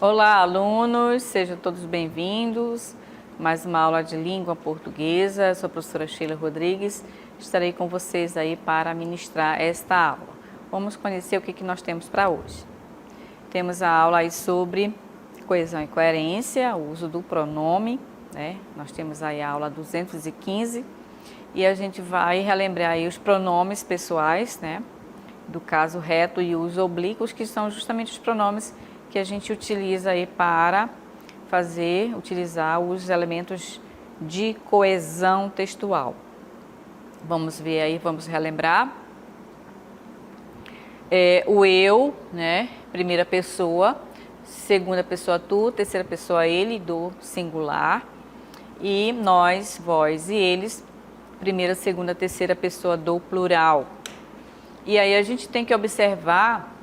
Olá, alunos, sejam todos bem-vindos. Mais uma aula de língua portuguesa. Sou a professora Sheila Rodrigues. Estarei com vocês aí para ministrar esta aula. Vamos conhecer o que nós temos para hoje. Temos a aula aí sobre coesão e coerência, o uso do pronome, né? Nós temos aí a aula 215 e a gente vai relembrar aí os pronomes pessoais, né? Do caso reto e os oblíquos, que são justamente os pronomes que a gente utiliza aí para utilizar os elementos de coesão textual. Vamos ver aí, vamos relembrar. O eu, né? Primeira pessoa, segunda pessoa tu, terceira pessoa ele, do singular. E nós, vós e eles, primeira, segunda, terceira pessoa do plural. E aí a gente tem que observar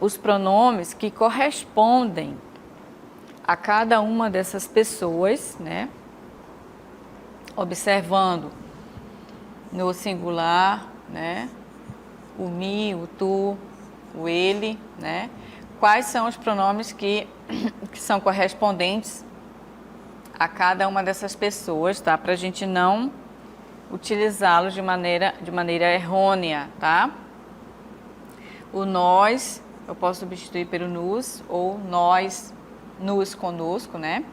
os pronomes que correspondem a cada uma dessas pessoas, né? Observando no singular, né? O me, o tu, o ele, né? Quais são os pronomes que são correspondentes a cada uma dessas pessoas, tá? Para a gente não utilizá-los de maneira errônea, tá? O nós eu posso substituir pelo nos ou nós, nos, conosco, né?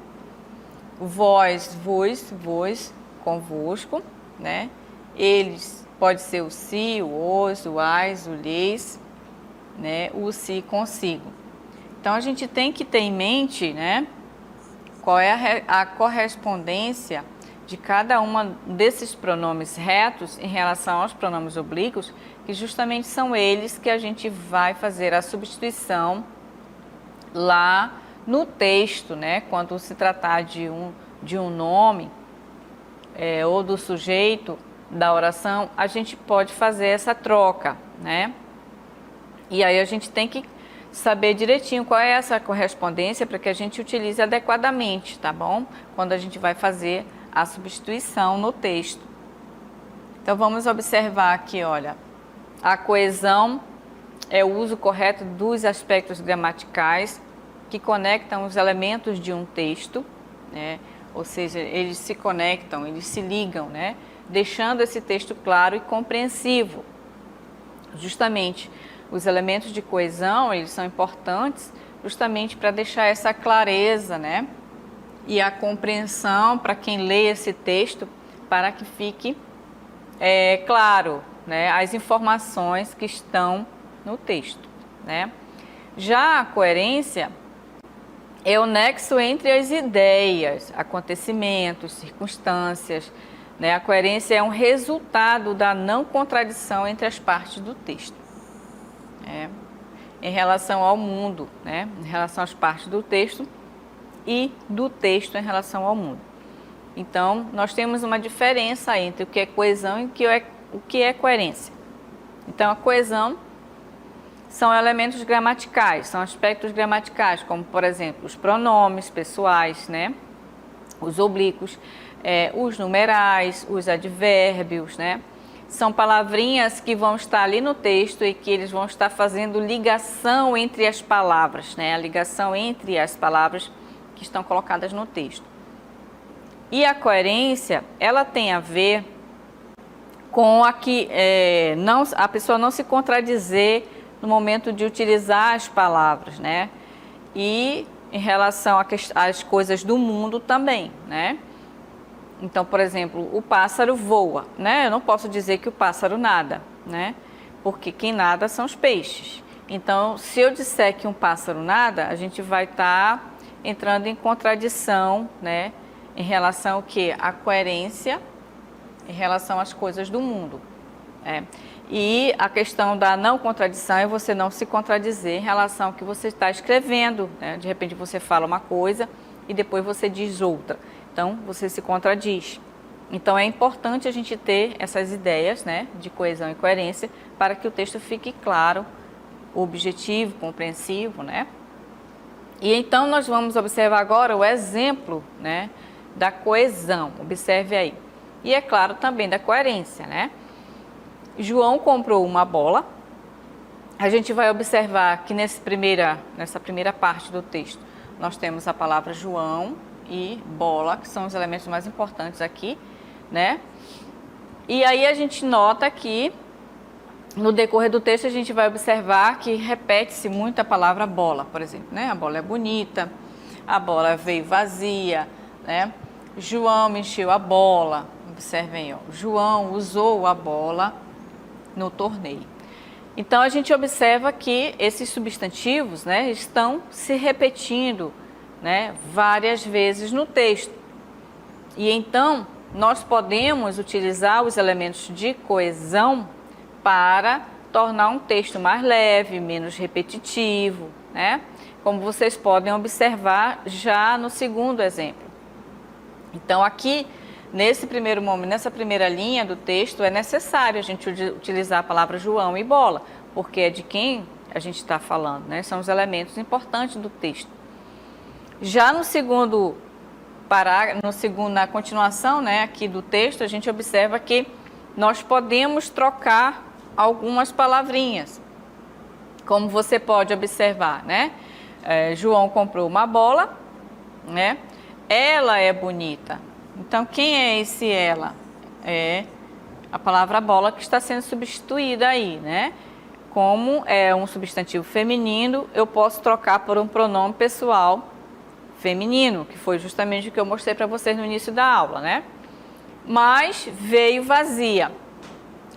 O vós, vos, convosco, né? Eles pode ser o si, o os, o as, o lhes, né? O si, consigo. Então a gente tem que ter em mente, né? Qual é a correspondência de cada uma desses pronomes retos em relação aos pronomes oblíquos, que justamente são eles que a gente vai fazer a substituição lá no texto, né? Quando se tratar de um nome ou do sujeito da oração, a gente pode fazer essa troca, né? E aí a gente tem que saber direitinho qual é essa correspondência para que a gente utilize adequadamente, tá bom? Quando a gente vai fazer a substituição no texto. Então vamos observar aqui, olha, a coesão é o uso correto dos aspectos gramaticais que conectam os elementos de um texto, né? Ou seja, eles se conectam, eles se ligam, né? Deixando esse texto claro e compreensivo. Justamente, os elementos de coesão, eles são importantes justamente para deixar essa clareza, né? E a compreensão para quem lê esse texto, para que fique claro, né, as informações que estão no texto, né? Já a coerência é o nexo entre as ideias, acontecimentos, circunstâncias, né? A coerência é um resultado da não contradição entre as partes do texto, em relação ao mundo, né? Em relação às partes do texto e do texto em relação ao mundo. Então, nós temos uma diferença entre o que é coesão e o que é coerência. Então, a coesão são elementos gramaticais, são aspectos gramaticais, como, por exemplo, os pronomes pessoais, né? Os oblíquos, os numerais, os advérbios, né? São palavrinhas que vão estar ali no texto e que eles vão estar fazendo ligação entre as palavras, né? A ligação entre as palavras que estão colocadas no texto. E a coerência, ela tem a ver com a pessoa não se contradizer no momento de utilizar as palavras, né? E em relação às coisas do mundo também, né? Então, por exemplo, o pássaro voa, né? Eu não posso dizer que o pássaro nada, né? Porque quem nada são os peixes. Então, se eu disser que um pássaro nada, a gente vai estar entrando em contradição, né? Em relação ao que? A coerência em relação às coisas do mundo. E a questão da não contradição é você não se contradizer em relação ao que você está escrevendo, né? De repente você fala uma coisa e depois você diz outra. Então, você se contradiz. Então, é importante a gente ter essas ideias, né, de coesão e coerência para que o texto fique claro, objetivo, compreensivo, né? E então, nós vamos observar agora o exemplo, né, da coesão. Observe aí. E, é claro, também da coerência, né? João comprou uma bola. A gente vai observar que nessa primeira parte do texto, nós temos a palavra João e bola, que são os elementos mais importantes aqui, né? E aí a gente nota que no decorrer do texto a gente vai observar que repete-se muito a palavra bola, por exemplo, né? A bola é bonita, a bola veio vazia, né? João encheu a bola, observem, ó, João usou a bola no torneio. Então a gente observa que esses substantivos, né, estão se repetindo, né, várias vezes no texto. E então nós podemos utilizar os elementos de coesão para tornar um texto mais leve, menos repetitivo, né? Como vocês podem observar já no segundo exemplo. Então aqui, nesse primeiro momento, nessa primeira linha do texto, é necessário a gente utilizar a palavra João e bola, porque é de quem a gente está falando, né? São os elementos importantes do texto. Já no segundo parágrafo, na continuação, né, aqui do texto, a gente observa que nós podemos trocar algumas palavrinhas, como você pode observar, né? João comprou uma bola, né? Ela é bonita. Então, quem é esse ela? É a palavra bola que está sendo substituída aí, né? Como é um substantivo feminino, eu posso trocar por um pronome pessoal feminino, que foi justamente o que eu mostrei para vocês no início da aula, né? Mas veio vazia.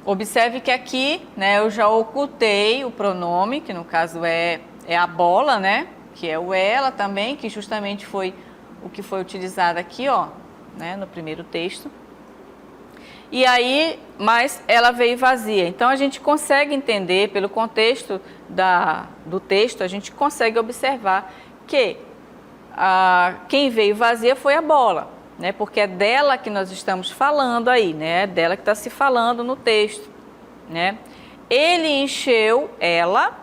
Observe que aqui, né, eu já ocultei o pronome, que no caso é a bola, né? Que é o ela também, que justamente foi o que foi utilizado aqui, ó, né, no primeiro texto. E aí, mas ela veio vazia. Então a gente consegue entender, pelo contexto do texto, a gente consegue observar que quem veio vazia foi a bola, né? Porque é dela que nós estamos falando aí, né? É dela que está se falando no texto, né? Ele encheu ela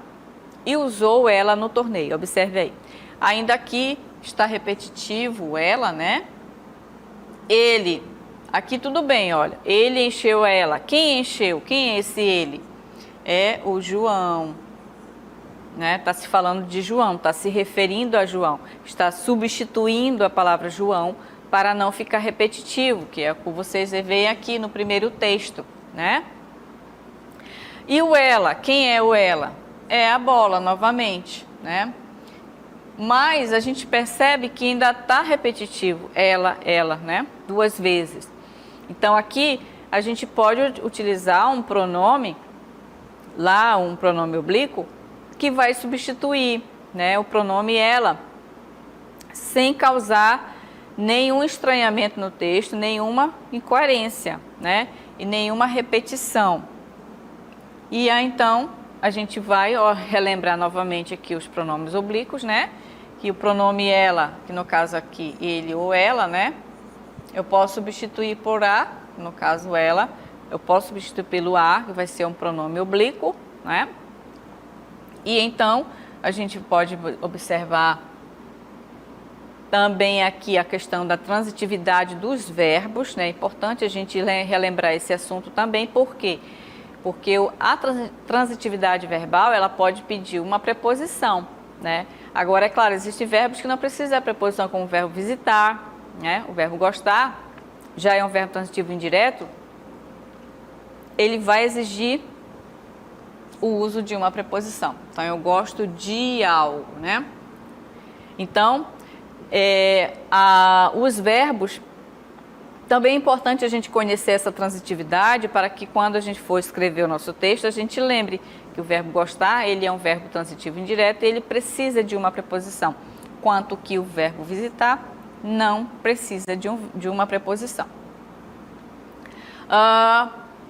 e usou ela no torneio. Observe aí. Ainda aqui está repetitivo ela, né? Ele, aqui tudo bem, olha. Ele encheu ela. Quem encheu? Quem é esse ele? É o João. Né? Está se falando de João, está se referindo a João, está substituindo a palavra João para não ficar repetitivo, que é o que vocês veem aqui no primeiro texto, né? E o ela, quem é o ela? É a bola, novamente, né? Mas a gente percebe que ainda está repetitivo, ela, né? Duas vezes. Então aqui a gente pode utilizar um pronome, lá um pronome oblíquo, que vai substituir, né, o pronome ela, sem causar nenhum estranhamento no texto, nenhuma incoerência, né, e nenhuma repetição. E aí, então, a gente vai relembrar novamente aqui os pronomes oblíquos, né, que o pronome ela, que no caso aqui ele ou ela, né, eu posso substituir por a, no caso ela, eu posso substituir pelo a, que vai ser um pronome oblíquo, né. E então, a gente pode observar também aqui a questão da transitividade dos verbos, né? É importante a gente relembrar esse assunto também, por quê? Porque a transitividade verbal, ela pode pedir uma preposição, né? Agora, é claro, existem verbos que não precisam da preposição, como o verbo visitar, né? O verbo gostar, já é um verbo transitivo indireto, ele vai exigir o uso de uma preposição. Então, eu gosto de algo, né? Então, os verbos, também é importante a gente conhecer essa transitividade para que quando a gente for escrever o nosso texto, a gente lembre que o verbo gostar, ele é um verbo transitivo indireto e ele precisa de uma preposição, enquanto que o verbo visitar não precisa de uma preposição.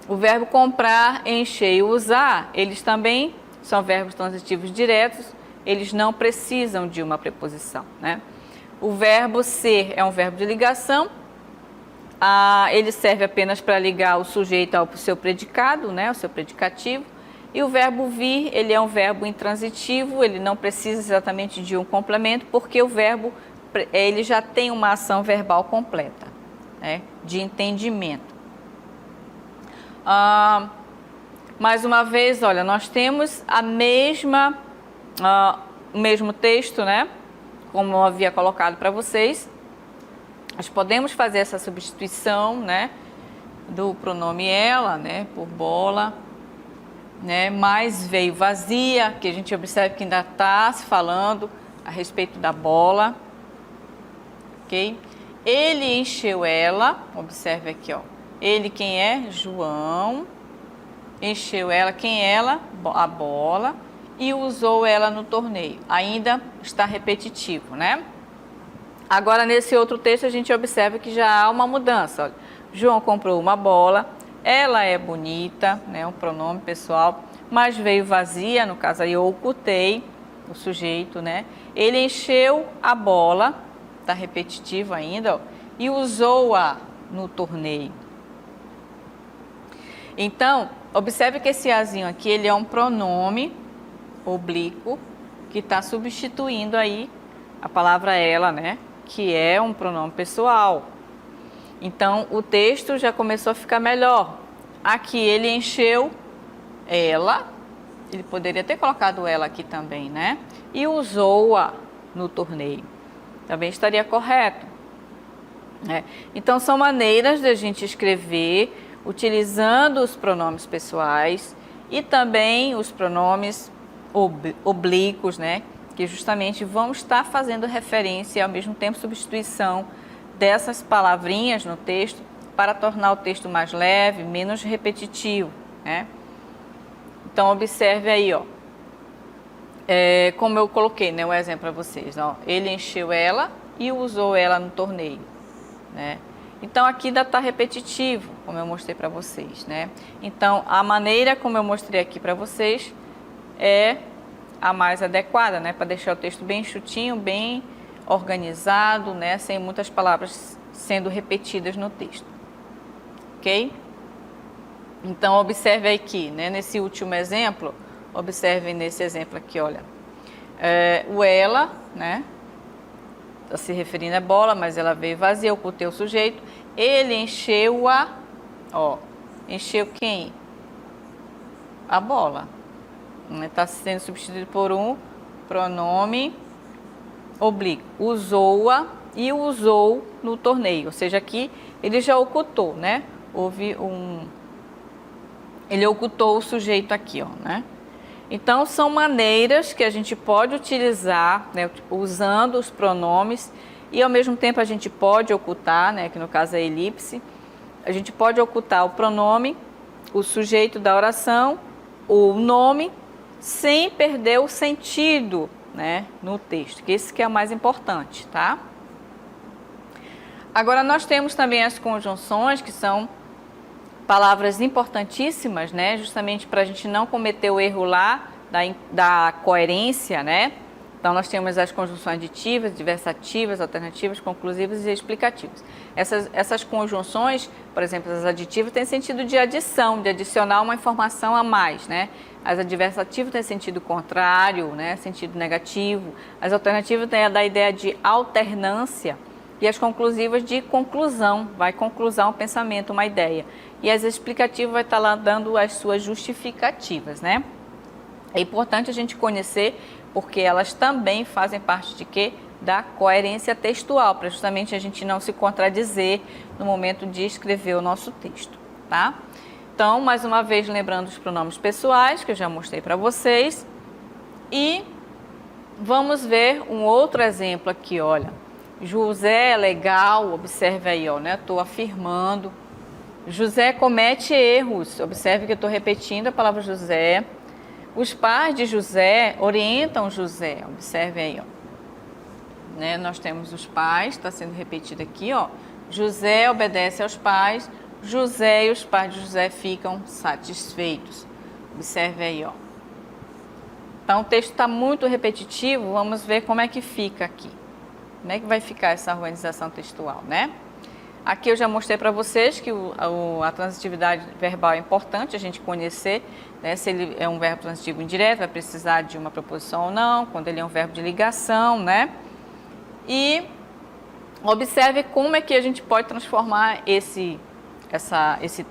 O verbo comprar, encher e usar, eles também são verbos transitivos diretos, eles não precisam de uma preposição, né? O verbo ser é um verbo de ligação, ele serve apenas para ligar o sujeito ao seu predicado, né? O seu predicativo. E o verbo vir, ele é um verbo intransitivo, ele não precisa exatamente de um complemento, porque o verbo ele já tem uma ação verbal completa, né? De entendimento. Mais uma vez, olha, nós temos o mesmo texto, né? como eu havia colocado para vocês, nós podemos fazer essa substituição, né, do pronome ela, né, por bola, né, mas veio vazia, que a gente observa que ainda está se falando a respeito da bola, ok? Ele encheu ela, observe aqui, ó, ele quem é? João, encheu ela, quem é ela? A bola, e usou ela no torneio, ainda está repetitivo, né? Agora, nesse outro texto, a gente observa que já há uma mudança. Olha, João comprou uma bola, ela é bonita, né, um pronome pessoal, mas veio vazia, no caso aí eu ocultei o sujeito, né? Ele encheu a bola, está repetitivo ainda, ó, e usou-a no torneio. Então, observe que esse azinho aqui, ele é um pronome oblíquo que está substituindo aí a palavra ela, né? Que é um pronome pessoal. Então, o texto já começou a ficar melhor. Aqui ele encheu ela, ele poderia ter colocado ela aqui também, né? E usou-a no torneio. Também estaria correto, né? Então, são maneiras de a gente escrever utilizando os pronomes pessoais e também os pronomes oblíquos, né? Que justamente vão estar fazendo referência e ao mesmo tempo substituição dessas palavrinhas no texto para tornar o texto mais leve, menos repetitivo, né? Então, observe aí, ó, como eu coloquei, né, um exemplo para vocês, ó, ele encheu ela e usou ela no torneio, né? Então, aqui ainda está repetitivo, como eu mostrei para vocês, né? Então, a maneira como eu mostrei aqui para vocês é a mais adequada, né? Para deixar o texto bem enxutinho, bem organizado, né? Sem muitas palavras sendo repetidas no texto, ok? Então, observe aqui, né? Nesse último exemplo, observe nesse exemplo aqui, olha. O ela, né? Está se referindo à bola, mas ela veio vazia, ocultei o sujeito. Ele encheu-a, ó. Encheu quem? A bola. Está sendo substituído por um pronome oblíquo. Usou-a e usou no torneio. Ou seja, aqui ele já ocultou, né? Ele ocultou o sujeito aqui, ó, né? Então, são maneiras que a gente pode utilizar, né, usando os pronomes e, ao mesmo tempo, a gente pode ocultar, né, que no caso é elipse, a gente pode ocultar o pronome, o sujeito da oração, o nome, sem perder o sentido, né, no texto, que esse que é o mais importante, tá? Agora, nós temos também as conjunções, que são palavras importantíssimas, né, justamente para a gente não cometer o erro lá da coerência, né? Então, nós temos as conjunções aditivas, diversativas, alternativas, conclusivas e explicativas. Essas conjunções, por exemplo, as aditivas, têm sentido de adição, de adicionar uma informação a mais, né? As adversativas têm sentido contrário, né? Sentido negativo. As alternativas têm a ideia de alternância e as conclusivas de conclusão, vai conclusar um pensamento, uma ideia. E as explicativas vai estar lá dando as suas justificativas, né? É importante a gente conhecer porque elas também fazem parte de quê? Da coerência textual, para justamente a gente não se contradizer no momento de escrever o nosso texto, tá? Então, mais uma vez, lembrando os pronomes pessoais, que eu já mostrei para vocês. E vamos ver um outro exemplo aqui, olha. José é legal, observe aí, ó, né? Estou afirmando. José comete erros, observe que eu estou repetindo a palavra José. Os pais de José orientam José, observe aí, ó. Né? Nós temos os pais, está sendo repetido aqui, ó. José obedece aos pais, José e os pais de José ficam satisfeitos. Observe aí, ó. Então, o texto está muito repetitivo, vamos ver como é que fica aqui. Como é que vai ficar essa organização textual, né? Aqui eu já mostrei para vocês que a transitividade verbal é importante a gente conhecer, né? Se ele é um verbo transitivo indireto, vai precisar de uma preposição ou não, quando ele é um verbo de ligação, né? E observe como é que a gente pode transformar esse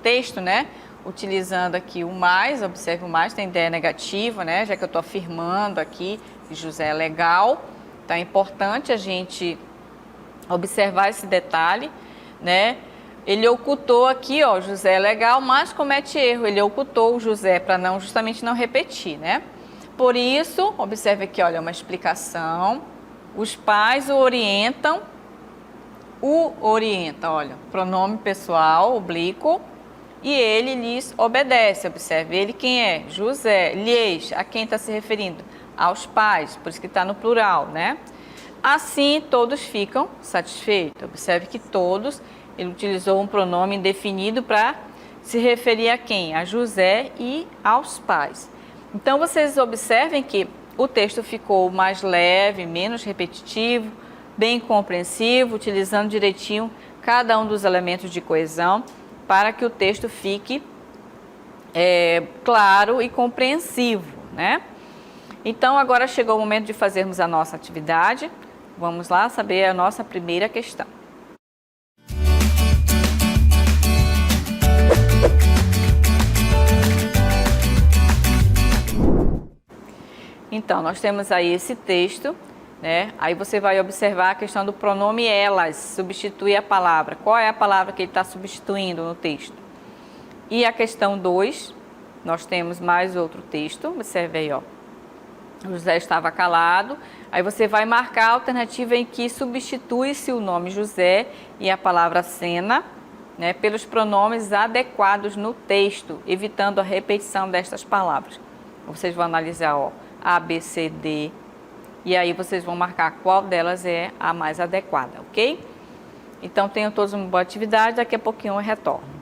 texto, né? Utilizando aqui o mais, observe o mais, tem ideia negativa, né? Já que eu estou afirmando aqui que José é legal. Então, é importante a gente observar esse detalhe, né? Ele ocultou aqui, ó, José é legal, mas comete erro. Ele ocultou o José para justamente não repetir, né? Por isso, observe aqui, olha, uma explicação. Os pais o orienta, olha, pronome pessoal, oblíquo, e ele lhes obedece. Observe, ele quem é? José. Lhes, a quem está se referindo? Aos pais, por isso que está no plural, né? Assim, todos ficam satisfeitos. Observe que todos, ele utilizou um pronome indefinido para se referir a quem? A José e aos pais. Então, vocês observem que o texto ficou mais leve, menos repetitivo, bem compreensivo, utilizando direitinho cada um dos elementos de coesão para que o texto fique claro e compreensivo, né? Então, agora chegou o momento de fazermos a nossa atividade. Vamos lá saber a nossa primeira questão. Então, nós temos aí esse texto, né? Aí você vai observar a questão do pronome elas, substituir a palavra. Qual é a palavra que ele está substituindo no texto? E a questão 2, nós temos mais outro texto, observe aí, ó. José estava calado, aí você vai marcar a alternativa em que substitui-se o nome José e a palavra cena, né, pelos pronomes adequados no texto, evitando a repetição destas palavras. Vocês vão analisar, ó, A, B, C, D, e aí vocês vão marcar qual delas é a mais adequada, ok? Então, tenham todos uma boa atividade, daqui a pouquinho eu retorno.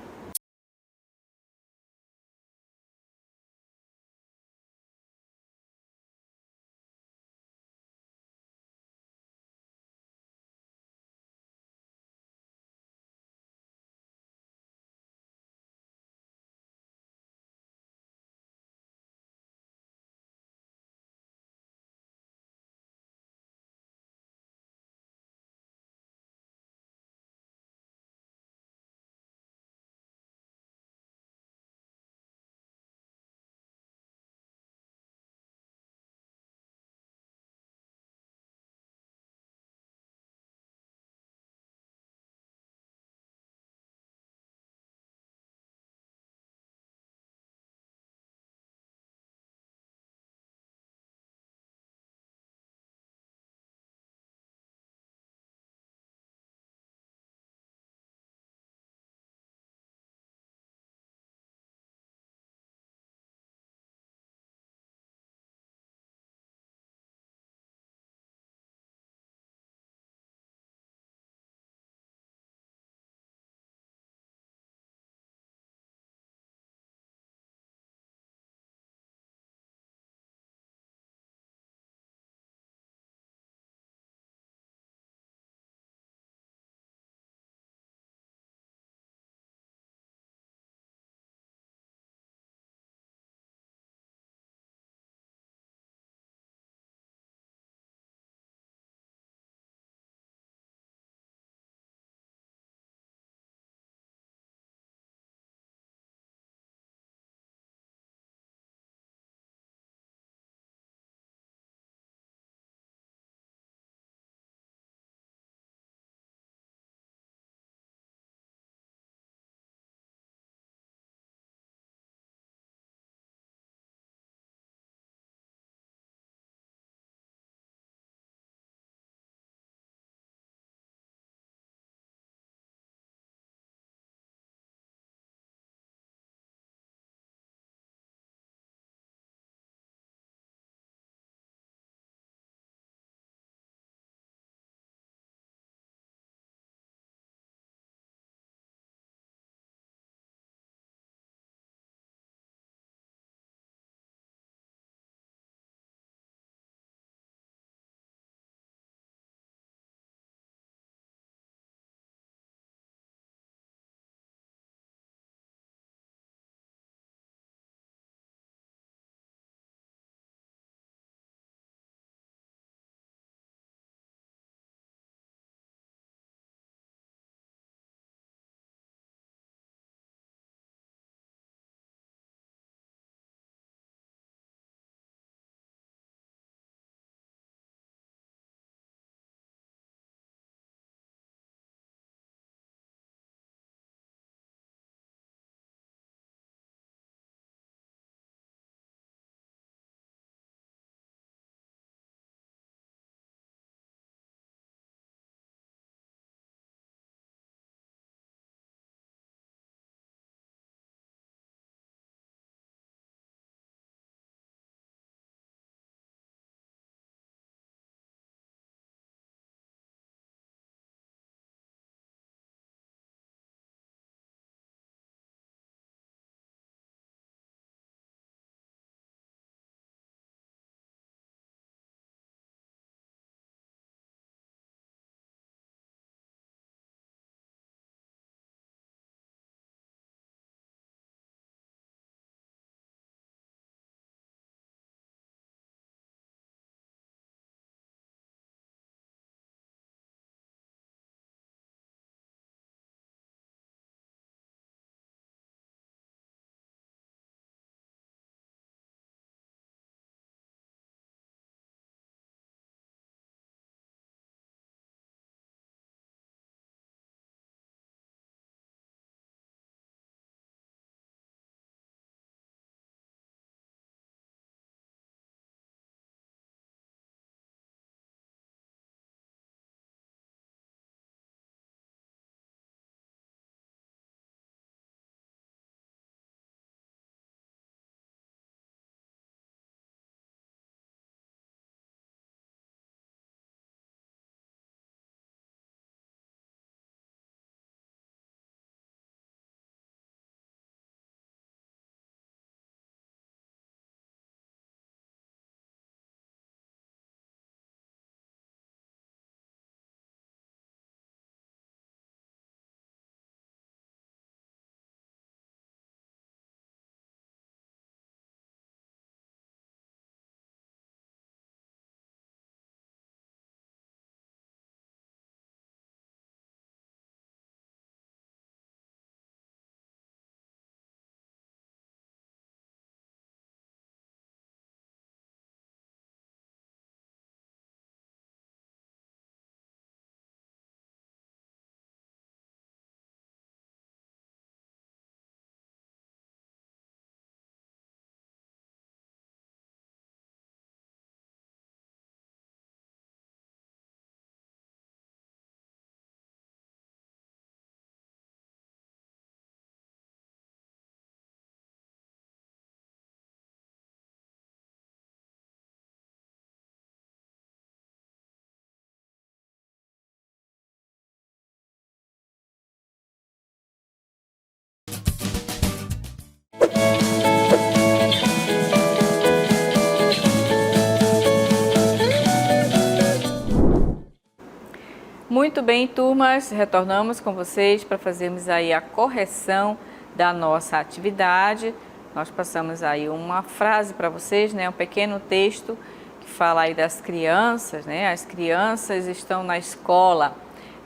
Muito bem, turmas, retornamos com vocês para fazermos aí a correção da nossa atividade. Nós passamos aí uma frase para vocês, né, um pequeno texto que fala aí das crianças, né? As crianças estão na escola,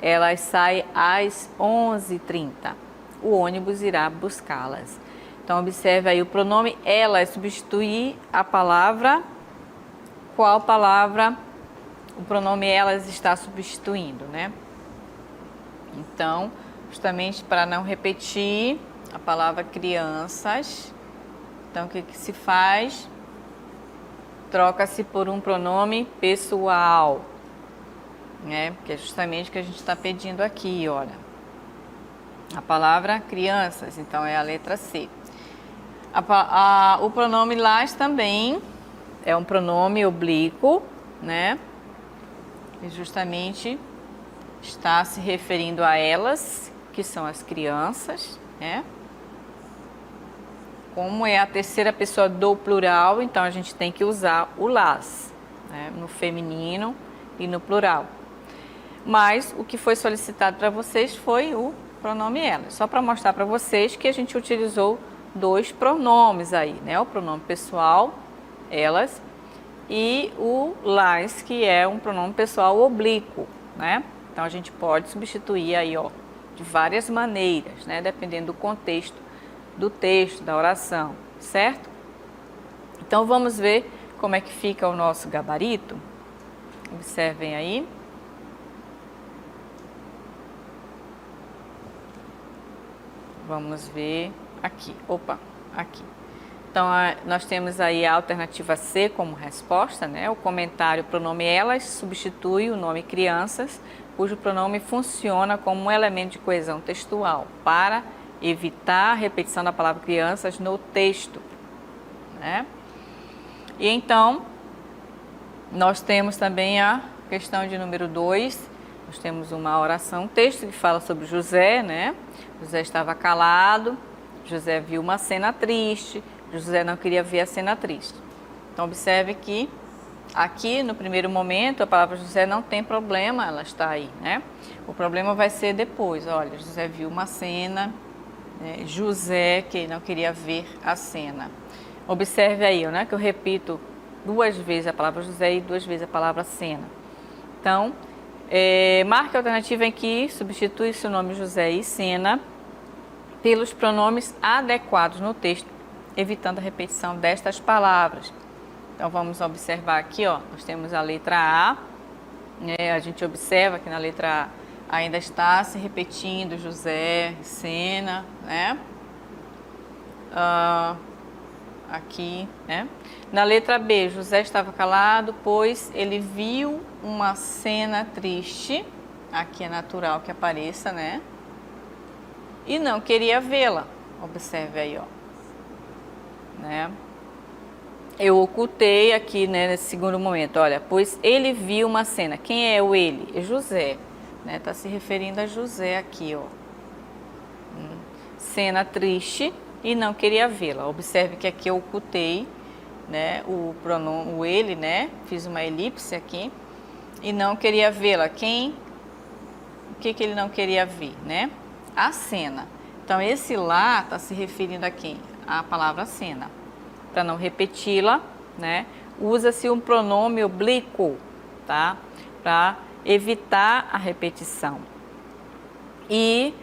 elas saem às 11h30. O ônibus irá buscá-las. Então, observe aí o pronome elas substituir a palavra. Qual palavra o pronome elas está substituindo, né? Então, justamente para não repetir a palavra crianças, então o que se faz? Troca-se por um pronome pessoal, né? Que é justamente o que a gente está pedindo aqui, olha. A palavra crianças, então é a letra C. O pronome las também é um pronome oblíquo, né? E justamente está se referindo a elas, que são as crianças, né? Como é a terceira pessoa do plural, então a gente tem que usar o las, né? No feminino e no plural. Mas o que foi solicitado para vocês foi o pronome elas, só para mostrar para vocês que a gente utilizou dois pronomes aí, né? O pronome pessoal, elas, e o las, que é um pronome pessoal oblíquo, né? Então a gente pode substituir aí, ó, de várias maneiras, né? Dependendo do contexto do texto, da oração, certo? Então vamos ver como é que fica o nosso gabarito. Observem aí. Vamos ver aqui, aqui. Então, nós temos aí a alternativa C como resposta, né? O comentário pronome elas substitui o nome crianças, cujo pronome funciona como um elemento de coesão textual para evitar a repetição da palavra crianças no texto, né? E então, nós temos também a questão de número 2, nós temos uma oração, um texto que fala sobre José, né? José estava calado, José viu uma cena triste, José não queria ver a cena triste. Então, observe que aqui, no primeiro momento, a palavra José não tem problema, ela está aí, né? O problema vai ser depois, olha, José viu uma cena, né? José que não queria ver a cena. Observe aí, né, que eu repito duas vezes a palavra José e duas vezes a palavra cena. Então, marque a alternativa em que substitui-se o nome José e cena pelos pronomes adequados no texto, evitando a repetição destas palavras. Então, vamos observar aqui, ó, nós temos a letra A, né, a gente observa que na letra A ainda está se repetindo José, cena, né? Aqui, né? Na letra B, José estava calado, pois ele viu uma cena triste, aqui é natural que apareça, né? E não queria vê-la, observe aí, ó, né? Eu ocultei aqui, né, nesse segundo momento, olha, pois ele viu uma cena. Quem é o ele? É José, né? Tá se referindo a José aqui, ó. Cena triste e não queria vê-la. Observe que aqui eu ocultei, né, o pronome, o ele, né? Fiz uma elipse aqui e não queria vê-la. O que ele não queria ver, né? A cena. Então, esse lá está se referindo a quem? A palavra cena. Para não repeti-la, né? Usa-se um pronome oblíquo, tá? Para evitar a repetição. E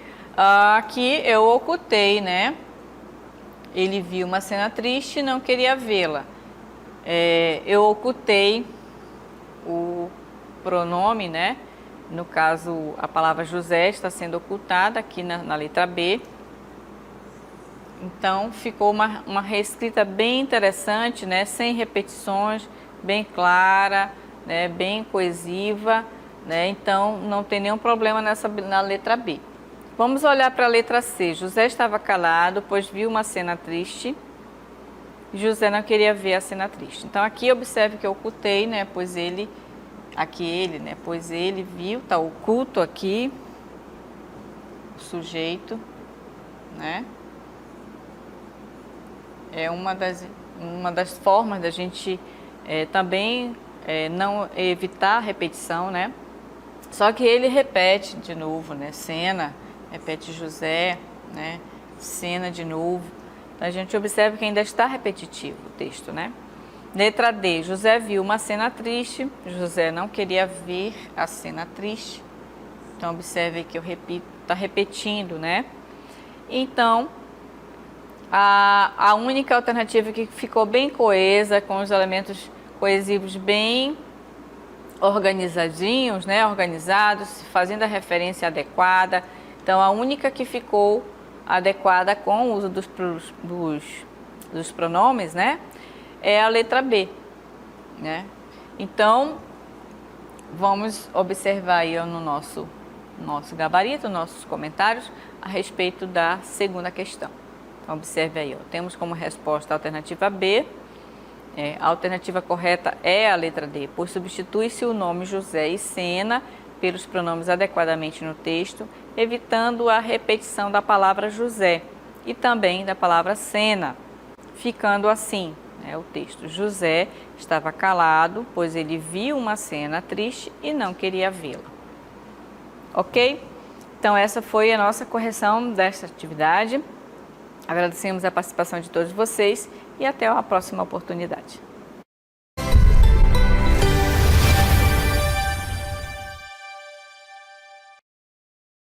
aqui eu ocultei, né? Ele viu uma cena triste e não queria vê-la. Eu ocultei o pronome, né? No caso, a palavra José está sendo ocultada aqui na letra B. Então, ficou uma reescrita bem interessante, né? Sem repetições, bem clara, né? Bem coesiva, né? Então, não tem nenhum problema na letra B. Vamos olhar para a letra C. José estava calado, pois viu uma cena triste. José não queria ver a cena triste. Então, aqui observe que eu ocultei, né? Pois ele viu, está oculto aqui, o sujeito, né? É uma das formas da gente também não evitar a repetição, né? Só que ele repete de novo, né? Cena, repete José, né? Cena de novo. Então a gente observa que ainda está repetitivo o texto, né? Letra D, José viu uma cena triste. José não queria ver a cena triste. Então observe que eu repito, está repetindo, né? Então, a única alternativa que ficou bem coesa, com os elementos coesivos bem organizadinhos, né? Organizados, fazendo a referência adequada. Então, a única que ficou adequada com o uso dos pronomes, né? É a letra B, né? Então, vamos observar aí no nosso gabarito, nossos comentários a respeito da segunda questão. Então, observe aí, ó, temos como resposta a alternativa B. A alternativa correta é a letra D, pois substitui-se o nome José e Cena pelos pronomes adequadamente no texto, evitando a repetição da palavra José e também da palavra Cena, ficando assim, o texto. José estava calado, pois ele viu uma cena triste e não queria vê-la. Ok? Então, essa foi a nossa correção desta atividade. Agradecemos a participação de todos vocês e até a próxima oportunidade.